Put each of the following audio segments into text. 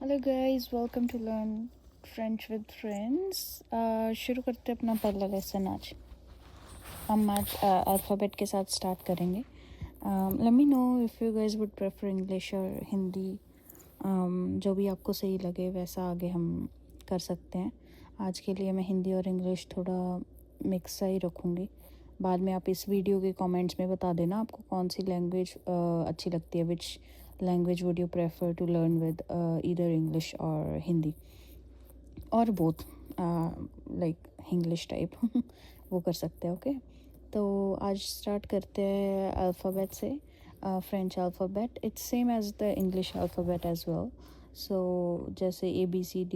Hello guys, welcome to learn French with friends. शुरू करते हैं अपना पहला लेसन। हम आज अल्फ़ाबेट के साथ स्टार्ट करेंगे। Let me know if you guys would prefer English और हिंदी। जो भी आपको सही लगे वैसा आगे हम कर सकते हैं। आज के लिए मैं हिंदी और इंग्लिश थोड़ा मिक्स सा ही रखूँगी। बाद में आप इस वीडियो के कमेंट्स में बता देना आपको कौन सी लैंग्वेज अच्छी लगती है। Which language would you prefer to learn with, either English और हिंदी और बोथ, लाइक इंग्लिश टाइप वो कर सकते हैं। ओके, तो आज स्टार्ट करते हैं अल्फ़ाबेट से। French alphabet it's same as the English alphabet as well. So जैसे ABCD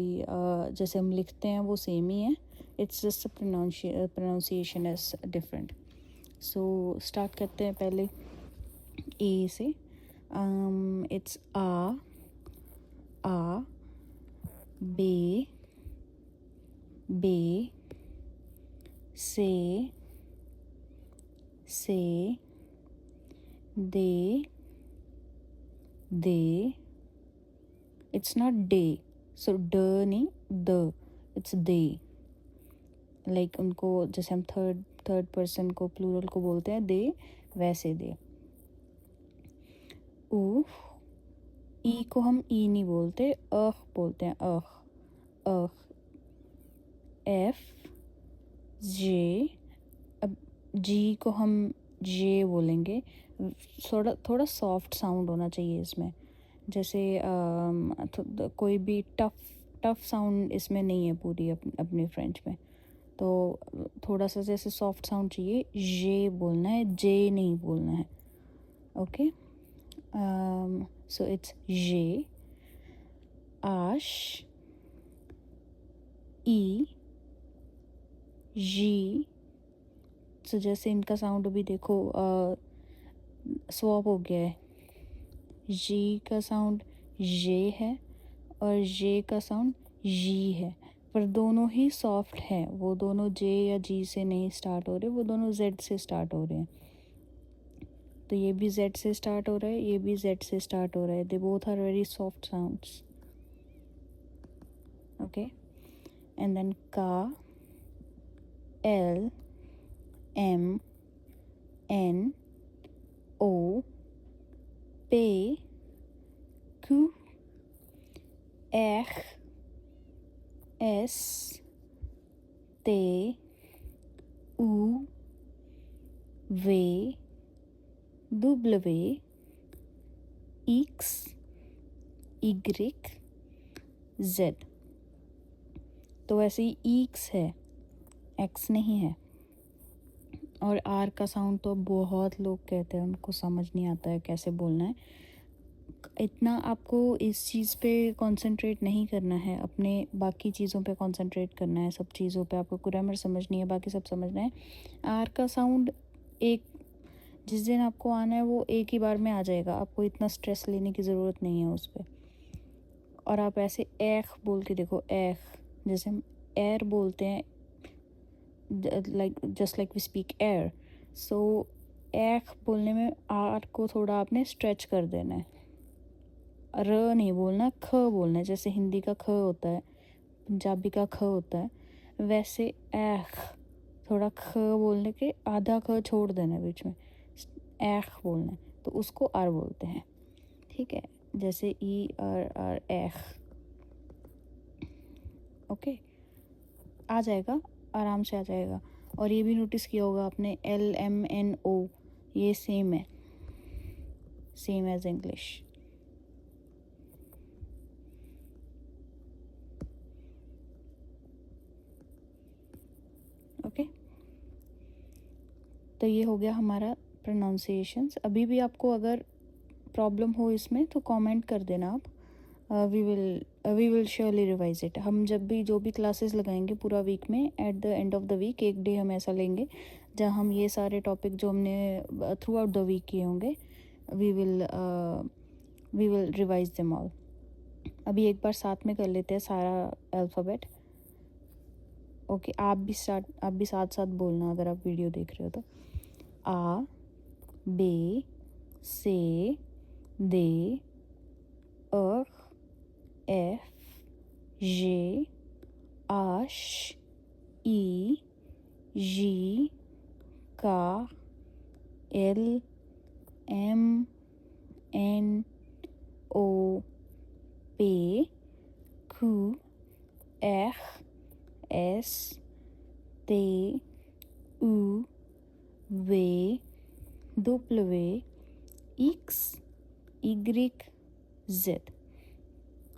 जैसे हम लिखते हैं वो सेम ही है। It's just pronunciation is different. So start करते हैं पहले ए से। इट्स आ बे से दे इट्स नॉट डे। सो ड नहीं, द, इट्स दे। लाइक उनको जैसे हम थर्ड पर्सन को प्लूरल को बोलते हैं दे, वैसे दे। ऊ, ई को हम ई नहीं बोलते, बोलते हैं अह। एफ जे, अब जी को हम जे बोलेंगे। थोड़ा सॉफ्ट साउंड होना चाहिए इसमें। जैसे कोई भी टफ साउंड इसमें नहीं है पूरी अपने फ्रेंच में। तो थोड़ा सा जैसे सॉफ्ट साउंड चाहिए, जे बोलना है, जे नहीं बोलना है। ओके, सो इट्स जे। आश, ई, जी। सो जैसे इनका साउंड अभी देखो स्वॉप हो गया है। जी का साउंड जे है और जे का साउंड जी है, पर दोनों ही सॉफ्ट है। वो दोनों जे या जी से नहीं स्टार्ट हो रहे, वो दोनों जेड से स्टार्ट हो रहे हैं। तो ये भी जेड से स्टार्ट हो रहा है, ये भी जेड से स्टार्ट हो रहा है। They both are very soft sounds. Okay, and then का, एल एम एन ओ पे, क्यू, एच एस ते, उ, वे, डब्ल्यू, एक्स, इग्रिक, जेड। तो वैसे ही ईक्स है, एक्स नहीं है। और आर का साउंड तो बहुत लोग कहते हैं उनको समझ नहीं आता है कैसे बोलना है। इतना आपको इस चीज़ पे कंसंट्रेट नहीं करना है, अपने बाकी चीज़ों पे कंसंट्रेट करना है। सब चीज़ों पे आपको ग्रामर समझनी है, बाकी सब समझना है। आर का साउंड एक जिस दिन आपको आना है वो एक ही बार में आ जाएगा, आपको इतना स्ट्रेस लेने की ज़रूरत नहीं है उस पर। और आप ऐसे एख बोल के देखो, एख जैसे हम एयर बोलते हैं, just like we speak air. So एख बोलने में आर को थोड़ा आपने स्ट्रेच कर देना है। र नहीं बोलना, ख बोलना है। जैसे हिंदी का ख होता है, पंजाबी का ख होता है, वैसे एख थोड़ा ख बोलने के आधा ख छोड़ देना है बीच में, एख बोलना है, तो उसको आर बोलते हैं। ठीक है, जैसे ई आर आर एख। ओके, आ जाएगा, आराम से आ जाएगा। और ये भी नोटिस किया होगा आपने, LMNO ये सेम है, सेम एज इंग्लिश। ओके, तो ये हो गया हमारा प्रोनाउंसिएशंस। अभी भी आपको अगर प्रॉब्लम हो इसमें तो कमेंट कर देना आप। We will surely revise it. हम जब भी जो भी क्लासेस लगाएंगे पूरा वीक में, at the end of the week एक डे हम ऐसा लेंगे जहाँ हम ये सारे टॉपिक जो हमने थ्रू आउट द वीक किए होंगे, we will revise them all. अभी एक बार साथ में कर लेते हैं सारा अल्फ़ाबेट। ओके, आप भी साथ साथ बोलना अगर आप वीडियो देख रहे हो तो। आ बे से दे, अ F J H E G K L M N O P Q R S T U V W X Y Z।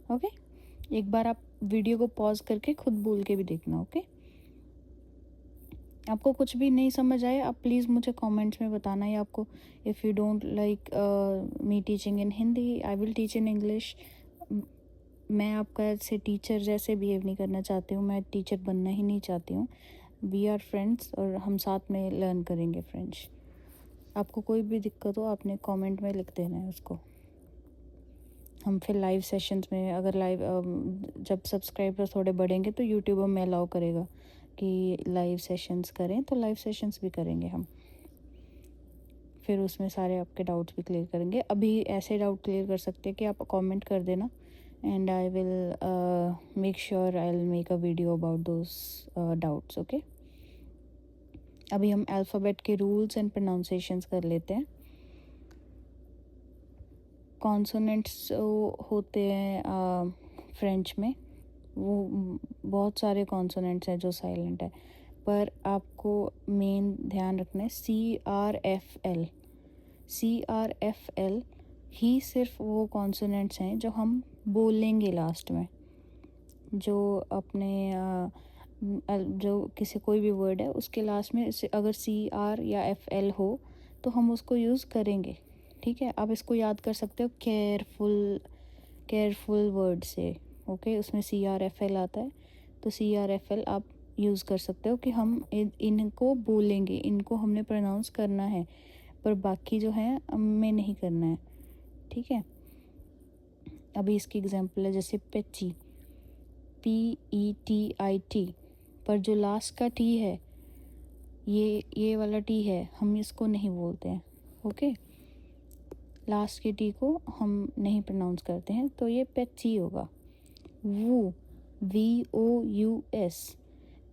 Okay, एक बार आप वीडियो को पॉज करके खुद बोल के भी देखना। ओके, आपको कुछ भी नहीं समझ आए आप प्लीज़ मुझे कमेंट्स में बताना, या आपको if you don't like me teaching in Hindi I will teach in English. मैं आपका ऐसे टीचर जैसे बिहेव नहीं करना चाहती हूँ, मैं टीचर बनना ही नहीं चाहती हूँ। वी आर फ्रेंड्स और हम साथ में लर्न करेंगे फ्रेंड्स। आपको कोई भी दिक्कत हो आपने कमेंट में लिख देना है उसको। हम फिर लाइव सेशंस में अगर लाइव जब सब्सक्राइबर्स थोड़े बढ़ेंगे तो यूट्यूब हमें अलाउ करेगा कि लाइव सेशंस करें, तो लाइव सेशंस भी करेंगे हम। फिर उसमें सारे आपके डाउट्स भी क्लियर करेंगे। अभी ऐसे डाउट क्लियर कर सकते हैं कि आप कमेंट कर देना and I will make sure I will make a video about those doubts. Okay, अभी हम अल्फ़ाबेट के रूल्स एंड प्रोनाउंसिएशंस कर लेते हैं। कॉन्सोनेंट्स होते हैं फ्रेंच में, वो बहुत सारे कॉन्सोनेंट्स हैं जो साइलेंट है, पर आपको मेन ध्यान रखना है CRFL। CRFL ही सिर्फ वो कॉन्सोनेंट्स हैं जो हम बोलेंगे लास्ट में, जो अपने जो किसी कोई भी वर्ड है उसके लास्ट में अगर CR या FL हो तो हम उसको यूज़ करेंगे। ठीक है, आप इसको याद कर सकते हो केयरफुल वर्ड से। ओके, उसमें CRFL आता है, तो CRFL आप यूज़ कर सकते हो कि हम इनको बोलेंगे, इनको हमने प्रोनाउंस करना है, पर बाकी जो है हमें नहीं करना है। ठीक है, अभी इसकी एग्जांपल है जैसे पेची, PETIT, पर जो लास्ट का टी है ये वाला टी है, हम इसको नहीं बोलते हैं। ओके, लास्ट के टी को हम नहीं प्रोनाउंस करते हैं, तो ये पेची होगा। वो VOUS,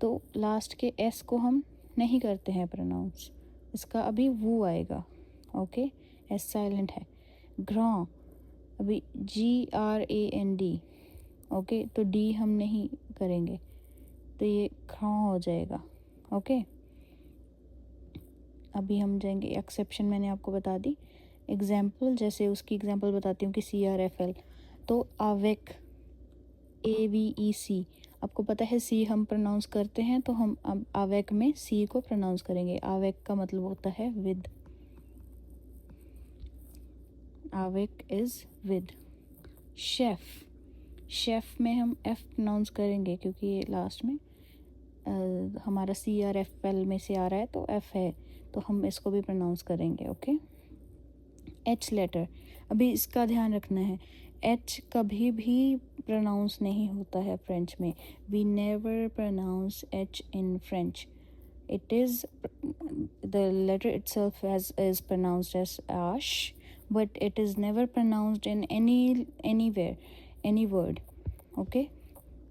तो लास्ट के S को हम नहीं करते हैं प्रोनाउंस, इसका अभी वो आएगा। ओके, S साइलेंट है। ग्रां, अभी GRAND, ओके, तो D हम नहीं करेंगे, तो ये ग्रां हो जाएगा। ओके, अभी हम जाएंगे एक्सेप्शन, मैंने आपको बता दी। एग्जाम्पल, जैसे उसकी एग्जाम्पल बताती हूँ कि CRFL, तो आवेक, AVEC, आपको पता है सी हम प्रोनाउंस करते हैं, तो हम अब आवेक में सी को प्रोनाउंस करेंगे। आवेक का मतलब होता है विद, आवेक इज़ विद। शेफ़ में हम F प्रोनाउंस करेंगे क्योंकि ये लास्ट में हमारा CRFL में से आ रहा है, तो F है, तो हम इसको भी प्रोनाउंस करेंगे। ओके, H लेटर, अभी इसका ध्यान रखना है, H कभी भी प्रोनाउंस नहीं होता है फ्रेंच में। We never pronounce H in French. It is the letter itself is pronounced as ash, but it is never pronounced in anywhere, any word. Okay,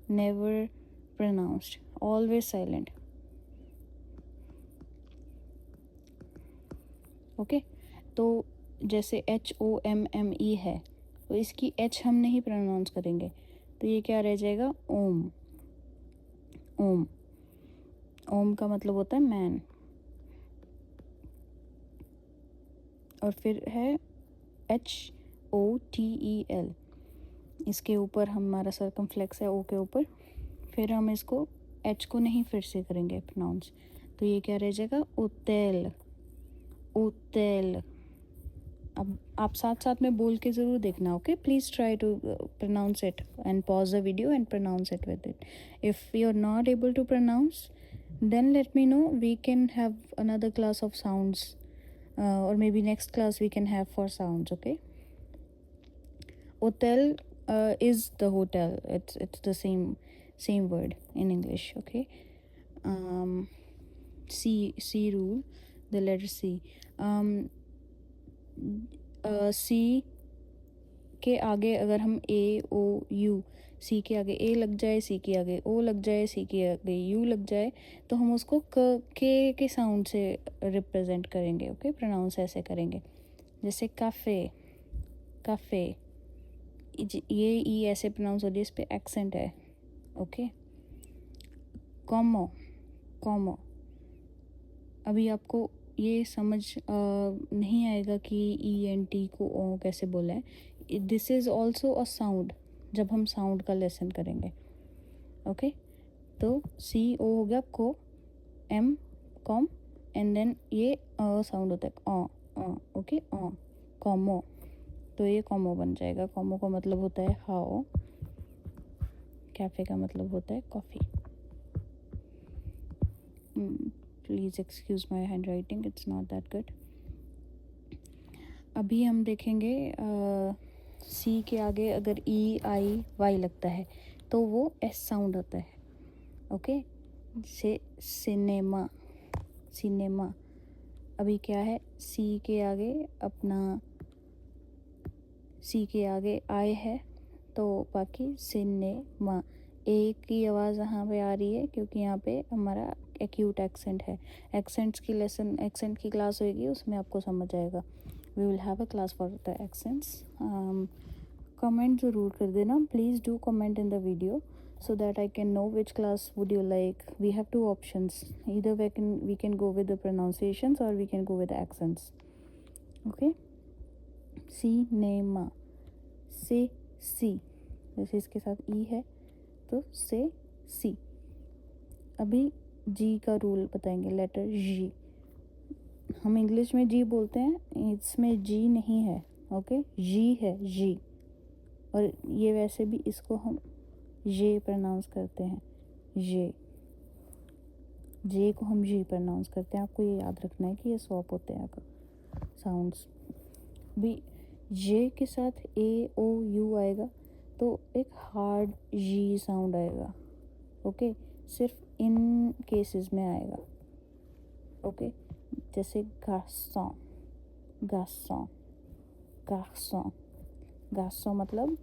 never pronounced, always silent. Okay, तो जैसे HOMME है, तो इसकी H हम नहीं pronounce करेंगे, तो ये क्या रह जाएगा, ओम। ओम, ओम का मतलब होता है मैन। और फिर है HOTEL, इसके ऊपर हमारा सर्कमफ्लेक्स है O के ऊपर, फिर हम इसको H को नहीं फिर से करेंगे प्रोनाउंस, तो ये क्या रह जाएगा, ओतेल। ओतेल, अब आप साथ साथ में बोल के ज़रूर देखना। Okay, please try to pronounce it and pause the video and pronounce it with it. If you're not able to pronounce, then let me know, we can have another class of sounds, or maybe next class we can have for sounds. Okay, hotel is the hotel, it's the same word in English. Okay, C rule, the letter C, C के आगे अगर हम ए ओ you, सी के आगे ए लग जाए, सी के आगे ओ लग जाए, सी के आगे यू लग जाए, तो हम उसको के साउंड से रिप्रेजेंट करेंगे. ओके, प्रोनाउंस ऐसे करेंगे. जैसे काफ़े, काफ़े, ये ई ऐसे प्रोनाउंस हो रही है, इस पे एक्सेंट है. ओके. कॉमो, कॉमो. अभी आपको ये समझ नहीं आएगा कि ई एन टी को ओ कैसे बोला है. This is also a sound, जब हम साउंड का लेसन करेंगे. ओके. तो सी ओ हो गया को, एम कॉम, एंड देन ये साउंड होता है ओके, कॉमो. तो ये कॉमो बन जाएगा. कॉमो का मतलब होता है हाओ, कैफ़े का मतलब होता है coffee. Please excuse my hand writing, it's not that good. अभी हम देखेंगे सी के आगे अगर ई आई वाई लगता है तो वो एस साउंड होता है. ओके. से सिनेमा, सिनेमा. अभी क्या है, सी के आगे अपना, सी के आगे आई है तो बाकी सिनेमा. ए की आवाज़ यहाँ पे आ रही है क्योंकि यहाँ पे हमारा एक्यूट एक्सेंट है. एक्सेंट्स की लेसन, एक्सेंट की क्लास होगी, उसमें आपको समझ आएगा. We will have a class for the accents. Comment ज़रूर कर देना, please do comment in the video so that I can know which class would you like. We have two options, either we can go with the pronunciations or we can go with the accents. Okay. Cinema, से सी, जैसे इसके साथ ई है तो से सी. अभी जी का rule बताएंगे. लेटर जी, हम इंग्लिश में जी बोलते हैं, इसमें जी नहीं है. ओके, जी है, जी. और ये वैसे भी इसको हम जे प्रोनाउंस करते हैं. जे, जे को हम जी प्रोनाउंस करते हैं. आपको ये याद रखना है कि ये स्वॉप होते हैं साउंड्स. भी जे के साथ ए ओ यू आएगा तो एक हार्ड जी साउंड आएगा. ओके, सिर्फ इन केसेस में आएगा. ओके, जैसे गार्सों, गार्सों, गार्सों. गार्सों मतलब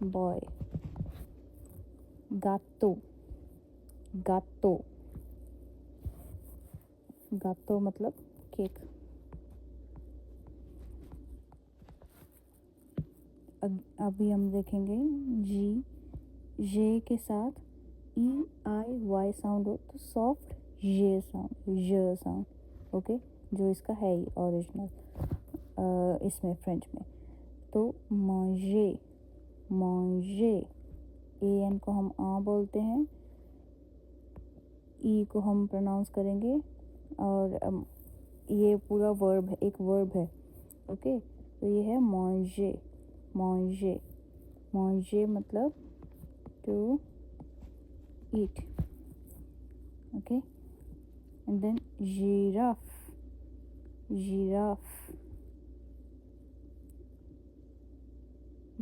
बॉय. गातो, गातो, गातो मतलब केक. अभी हम देखेंगे जी, जे के साथ ई आई वाई साउंड हो तो सॉफ्ट जे साउंड, ज साउंड. ओके, जो इसका है ही ओरिजिनल इसमें फ्रेंच में. तो मांजे, मांजे. ए एन को हम आ बोलते हैं, ई को हम प्रोनाउंस करेंगे. और ये पूरा वर्ब है, एक वर्ब है. ओके, तो ये है मांजे, मांजे. मांजे मतलब to eat. Okay, and then जिराफ, जिराफ,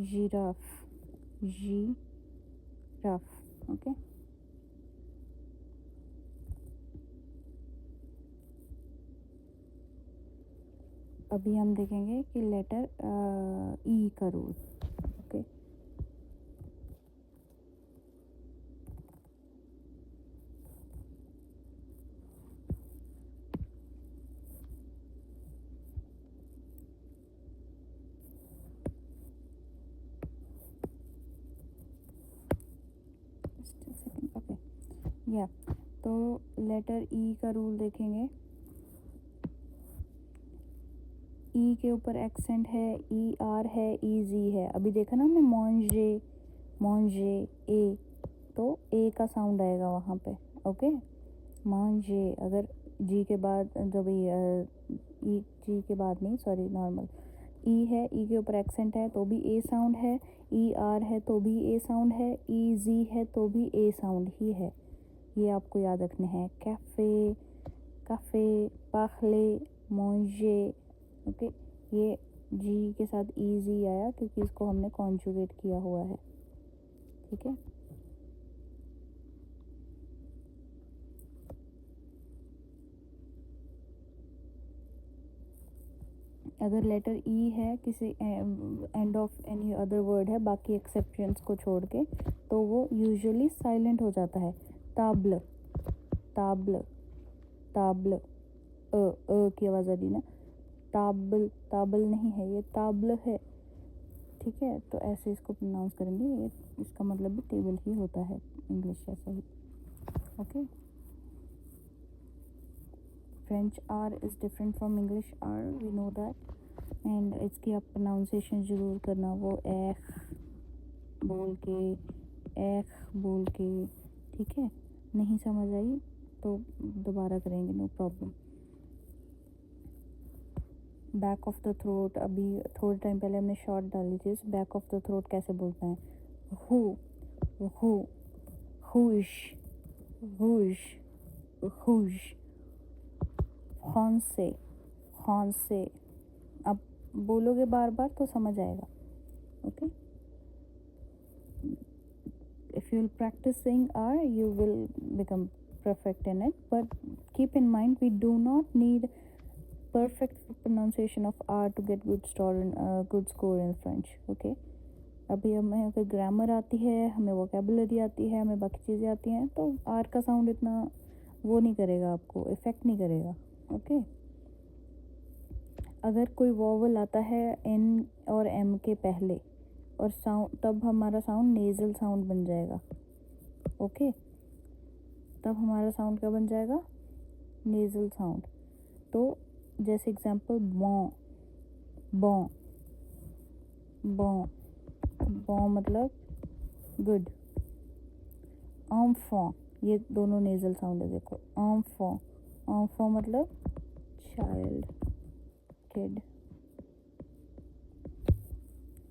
जिराफ, जिराफ. ओके. अभी हम देखेंगे कि लेटर ई का रूल. ओके, ओके या. तो लेटर ई का रूल देखेंगे. ई के ऊपर एक्सेंट है, ई आर है, ई जी है. अभी देखा ना हमने मॉन्जे, मॉन्जे ए, तो ए का साउंड आएगा वहाँ पे. ओके, मॉन्जे. अगर जी के बाद, जब ई जी के बाद नहीं, सॉरी, नॉर्मल ई है, ई के ऊपर एक्सेंट है तो भी ए साउंड है. ई आर है तो भी ए साउंड है. ई जी है तो भी ए साउंड ही है. ये आपको याद रखने हैं. कैफ़े, काफ़े, पाखले, मॉन्जे. ओके, ये जी के साथ ई जी आया क्योंकि इसको हमने कॉन्जुगेट किया हुआ है. ठीक है. अगर लेटर ई है किसी end of any other word है, बाकी एक्सेप्शंस को छोड़ के, तो वो यूजुअली साइलेंट हो जाता है। ताब्ल, ताब्ल, ताब्ल, की आवाज़ आ रही ना, ताबल, ताबल नहीं है ये, ताब्ल है, ठीक है। तो ऐसे इसको प्रोनाउंस करेंगे, ये इसका मतलब भी टेबल ही होता है, इंग्लिश जैसा ही। Okay, French R is different from English R, we know that. And इसकी आप प्रोनाउंसिएशन ज़रूर करना, वो एख बोल के, एख बोल के, ठीक है। नहीं समझ आई तो दोबारा करेंगे, no problem. Back of the throat, अभी थोड़े टाइम पहले हमने शॉर्ट डाली थी, बैक ऑफ द थ्रोट कैसे बोलते हैं? हु, हु, हुश, हुश, हुश, हौंसे, हौंसे। अब बोलोगे बार बार तो समझ आएगा। Okay, if you'll practice saying R, you will become perfect in it, but keep in mind we do not need perfect pronunciation of R to get good score in French. Okay, अभी हमें अगर grammar आती है, हमें vocabulary आती है, हमें बाकी चीज़ें आती हैं, तो R का साउंड इतना वो नहीं करेगा, आपको इफ़ेक्ट नहीं करेगा। ओके, अगर कोई वोवल आता है N और M के पहले और साउंड, तब हमारा साउंड नेज़ल साउंड बन जाएगा। ओके, तब हमारा साउंड क्या बन जाएगा? Nasal sound. तो जैसे एग्जांपल, बॉ, बॉ, बॉ, बॉ मतलब गुड। ऑम्फॉ, ये दोनों नेज़ल साउंड है, देखो, ऑम्फॉ, ऑम्फॉ मतलब चाइल्ड, किड।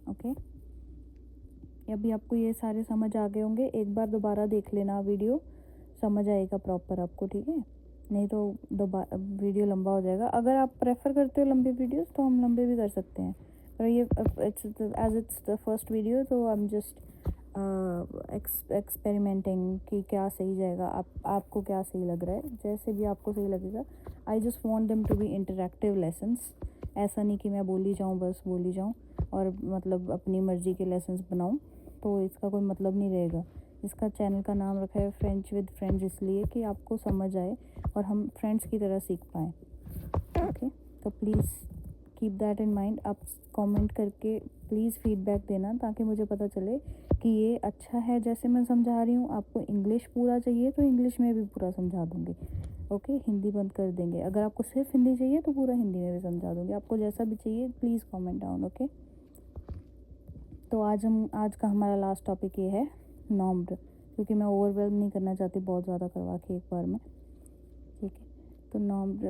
ओके, अभी आपको ये सारे समझ आ गए होंगे, एक बार दोबारा देख लेना वीडियो, समझ आएगा प्रॉपर आपको, ठीक है। नहीं तो दोबारा वीडियो लंबा हो जाएगा। अगर आप प्रेफर करते हो लंबी वीडियोस तो हम लंबे भी कर सकते हैं, पर ये इट्स द फर्स्ट वीडियो, तो आई एम जस्ट एक्सपेरिमेंटिंग कि क्या सही जाएगा, आपको क्या सही लग रहा है, जैसे भी आपको सही लगेगा। I just want them to be interactive lessons, ऐसा नहीं कि मैं बोली जाऊँ, बस बोली जाऊँ और मतलब अपनी मर्ज़ी के लेसन्स बनाऊँ, तो इसका कोई मतलब नहीं रहेगा। इसका चैनल का नाम रखा है फ्रेंच विद फ्रेंड्स, इसलिए कि आपको समझ आए और हम फ्रेंड्स की तरह सीख पाएँ। ओके, तो please keep that in mind. आप कमेंट करके प्लीज़ फीडबैक देना, ताकि मुझे पता चले कि ये अच्छा है जैसे मैं समझा रही हूँ। आपको इंग्लिश पूरा चाहिए तो इंग्लिश में भी पूरा समझा दूँगी। ओके, हिंदी बंद कर देंगे। अगर आपको सिर्फ हिंदी चाहिए तो पूरा हिंदी में भी समझा दूँगी। आपको जैसा भी चाहिए प्लीज़ कमेंट डाउन। ओके, तो आज का हमारा लास्ट टॉपिक ये है नॉम्ब्र, क्योंकि मैं ओवरवेल्म नहीं करना चाहती बहुत ज़्यादा करवा के एक बार में, ठीक है। तो नॉम्ब्र,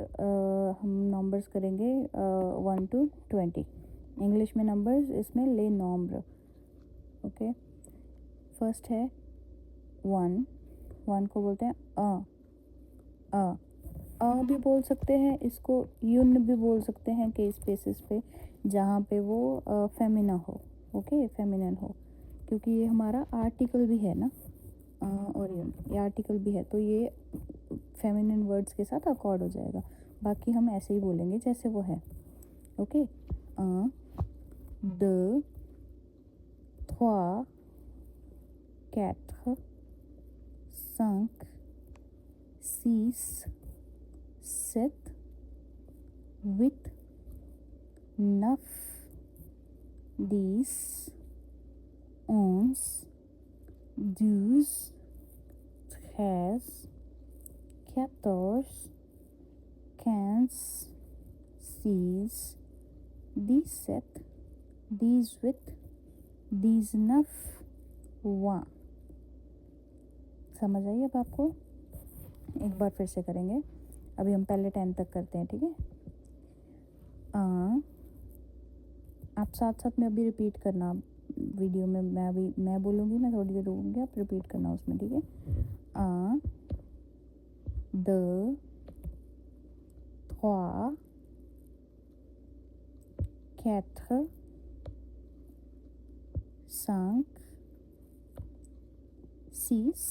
हम नंबर्स करेंगे 1 to 20। इंग्लिश में नंबर्स, इसमें ले नॉम्ब्र। ओके, फर्स्ट है 1, 1 को बोलते हैं अ भी बोल सकते हैं, इसको यून भी बोल सकते हैं केस बेसिस पे, जहाँ पे वो फेमिना हो। ओके, फेमिनिन हो, क्योंकि ये हमारा आर्टिकल भी है ना, और ये आर्टिकल भी है, तो ये फेमिनिन वर्ड्स के साथ अकॉर्ड हो जाएगा। बाकी हम ऐसे ही बोलेंगे जैसे वो है। Okay, the, trois, quatre, cinq, six, sept, huit, neuf, 10, 11, 12, 13, 14, 15, 16, 17, 18, 19, 20। समझ आई अब आपको? एक बार फिर से करेंगे। अभी हम पहले 10 तक करते हैं, ठीक है। आप साथ साथ में अभी रिपीट करना वीडियो में, मैं बोलूँगी, मैं थोड़ी देर रुकूँगी, आप रिपीट करना उसमें, ठीक है। The, trois, quatre, cinq, six,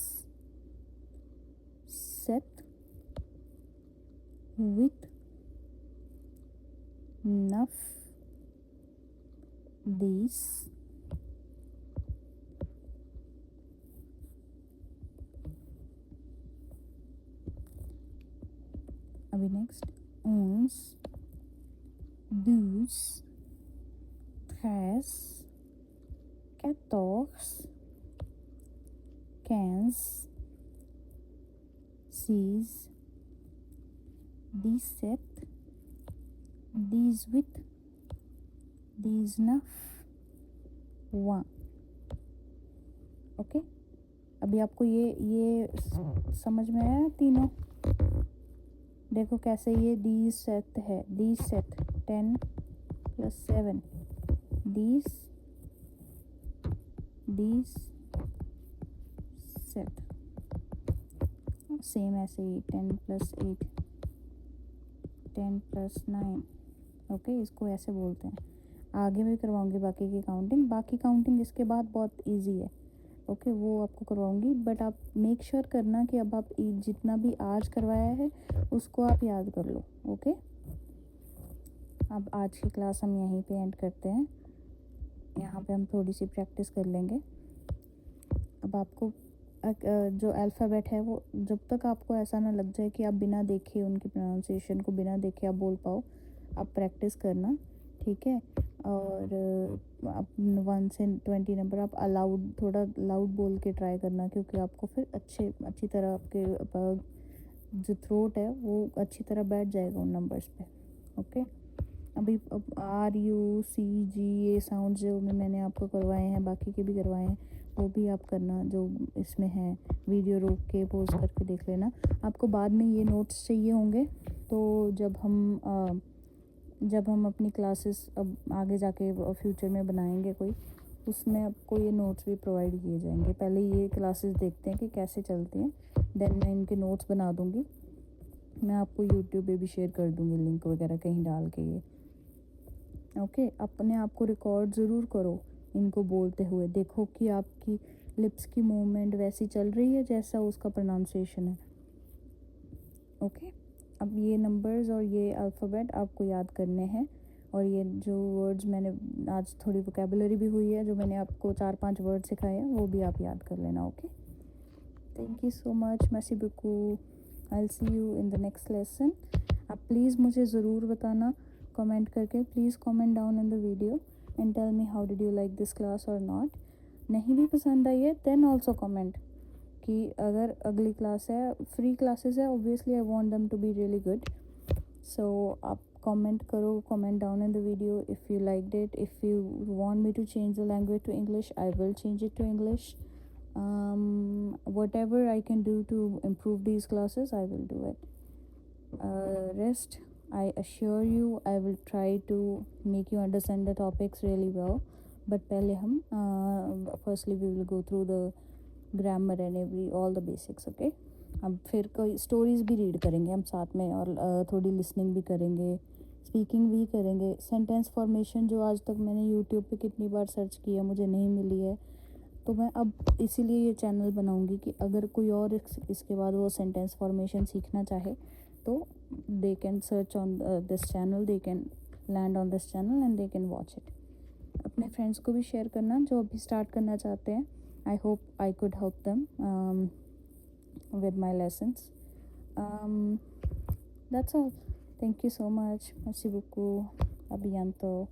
sept, huit, neuf, these, अभी next uns, dus, tres, quatorze, quinze, six, 17, 18, 19, 20। Okay, अभी आपको ये समझ में आया तीनों? देखो कैसे ये दी सेट है, दी सेट 10 + 7, दीस सेट, सेम ऐसे ही 10 + 8, 10 + 9। ओके, इसको ऐसे बोलते हैं। आगे भी करवाऊंगी बाकी की काउंटिंग, बाकी काउंटिंग इसके बाद बहुत इजी है। ओके, वो आपको करवाऊंगी, बट आप मेक श्योर करना कि अब आप जितना भी आज करवाया है उसको आप याद कर लो। ओके, अब आज की क्लास हम यहीं पे एंड करते हैं। यहाँ पे हम थोड़ी सी प्रैक्टिस कर लेंगे। अब आपको जो अल्फ़ाबेट है वो जब तक आपको ऐसा ना लग जाए कि आप बिना देखे उनकी प्रोनाउंसिएशन को बिना देखे आप बोल पाओ, आप प्रैक्टिस करना, ठीक है? और आप 1 से 20 नंबर आप थोड़ा लाउड बोल के ट्राई करना, क्योंकि आपको फिर अच्छी तरह आपके जो थ्रोट है वो अच्छी तरह बैठ जाएगा उन नंबर्स पे। ओके, अभी आर यू सी जी ये साउंड जो मैंने आपको करवाए हैं, बाकी के भी करवाए हैं, वो भी आप करना जो इसमें है। वीडियो रोक के पॉज करके देख लेना। आपको बाद में ये नोट्स चाहिए होंगे, तो जब हम अपनी क्लासेस अब आगे जाके फ्यूचर में बनाएंगे कोई, उसमें आपको ये नोट्स भी प्रोवाइड किए जाएंगे। पहले ये क्लासेस देखते हैं कि कैसे चलती हैं, देन मैं इनके नोट्स बना दूँगी। मैं आपको यूट्यूब पे भी शेयर कर दूँगी लिंक वगैरह कहीं डाल के ये। ओके, अपने आप को रिकॉर्ड ज़रूर करो इनको बोलते हुए, देखो कि आपकी लिप्स की मूवमेंट वैसी चल रही है जैसा उसका प्रोनाउंसिएशन है। ओके, अब ये नंबर्स और ये अल्फ़ाबेट आपको याद करने हैं, और ये जो वर्ड्स मैंने आज थोड़ी वोकेबुलरी भी हुई है, जो मैंने आपको 4-5 वर्ड सिखाए हैं वो भी आप याद कर लेना। Okay, thank you so much, merci beaucoup, I will see you in the next lesson. आप प्लीज़ मुझे ज़रूर बताना कमेंट करके, please comment down in the video and tell me how did you like this class or not. नहीं भी पसंद आई है then also comment कि अगर अगली क्लास है, फ्री क्लासेस है, obviously I want them to be really good. So आप कमेंट करो, comment down in the video if you liked it. If you want me to change the language to English, I will change it to English. Whatever I can do to improve these classes, I will do it. Rest, I assure you I will try to make you understand the topics really well, but पहले हम firstly we will go through the grammar and all the basics. Okay, अब फिर कोई stories भी read करेंगे हम साथ में, और थोड़ी लिसनिंग भी करेंगे, स्पीकिंग भी करेंगे। सेंटेंस फॉर्मेशन जो आज तक मैंने यूट्यूब पे कितनी बार सर्च किया मुझे नहीं मिली है, तो मैं अब इसीलिए ये चैनल बनाऊंगी कि अगर कोई और इसके बाद वो सेंटेंस फॉर्मेशन सीखना चाहे तो they can search on this channel, they can land on this channel and they can watch it. अपने फ्रेंड्स को भी शेयर करना जो अभी स्टार्ट करना चाहते हैं। I hope I could help them with my lessons. That's all. Thank you so much. Merci beaucoup. A bientôt.